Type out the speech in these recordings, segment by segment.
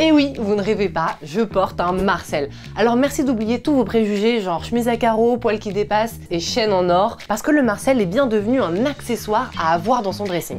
Et oui, vous ne rêvez pas, je porte un Marcel. Alors merci d'oublier tous vos préjugés, genre chemise à carreaux, poils qui dépassent et chaîne en or, parce que le Marcel est bien devenu un accessoire à avoir dans son dressing.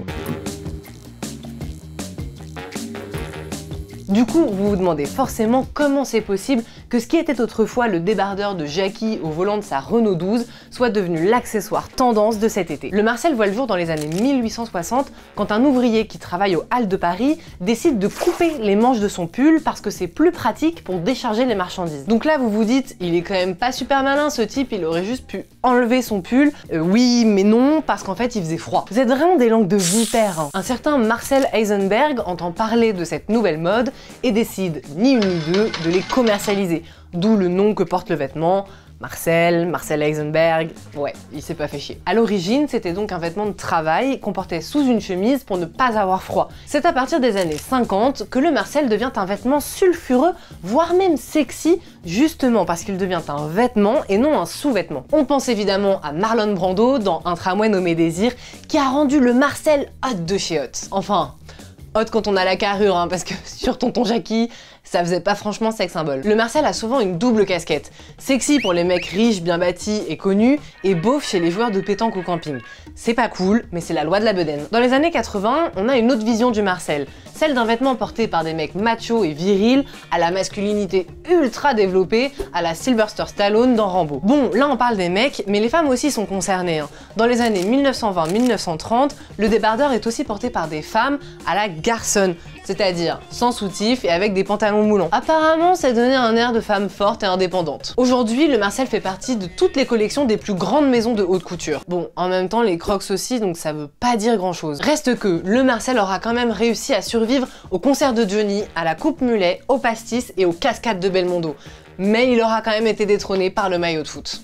Du coup, vous vous demandez forcément comment c'est possible que ce qui était autrefois le débardeur de Jackie au volant de sa Renault 12 soit devenu l'accessoire tendance de cet été. Le Marcel voit le jour dans les années 1860 quand un ouvrier qui travaille aux Halles de Paris décide de couper les manches de son pull parce que c'est plus pratique pour décharger les marchandises. Donc là vous vous dites, il est quand même pas super malin ce type, il aurait juste pu enlever son pull. Oui mais non, parce qu'en fait il faisait froid. Vous êtes vraiment des langues de vipère, hein. Un certain Marcel Heisenberg entend parler de cette nouvelle mode et décide, ni une ni deux, de les commercialiser. D'où le nom que porte le vêtement, Marcel Heisenberg, ouais, il s'est pas fait chier. À l'origine, c'était donc un vêtement de travail qu'on portait sous une chemise pour ne pas avoir froid. C'est à partir des années 50 que le Marcel devient un vêtement sulfureux, voire même sexy, justement parce qu'il devient un vêtement et non un sous-vêtement. On pense évidemment à Marlon Brando dans Un tramway nommé Désir, qui a rendu le Marcel hot de chez hot. Enfin, hot quand on a la carrure, hein, parce que sur Tonton Jackie, ça faisait pas franchement sex symbole. Le Marcel a souvent une double casquette. Sexy pour les mecs riches, bien bâtis et connus, et beauf chez les joueurs de pétanque au camping. C'est pas cool, mais c'est la loi de la bedaine. Dans les années 80, on a une autre vision du Marcel. Celle d'un vêtement porté par des mecs machos et virils, à la masculinité ultra développée, à la Sylvester Stallone dans Rambo. Bon, là on parle des mecs, mais les femmes aussi sont concernées, hein. Dans les années 1920-1930, le débardeur est aussi porté par des femmes à la garçonne, c'est-à-dire sans soutif et avec des pantalons moulants. Apparemment, ça donnait un air de femme forte et indépendante. Aujourd'hui, le Marcel fait partie de toutes les collections des plus grandes maisons de haute couture. Bon, en même temps, les Crocs aussi, donc ça veut pas dire grand-chose. Reste que le Marcel aura quand même réussi à survivre au concert de Johnny, à la coupe mulet, au pastis et aux cascades de Belmondo. Mais il aura quand même été détrôné par le maillot de foot.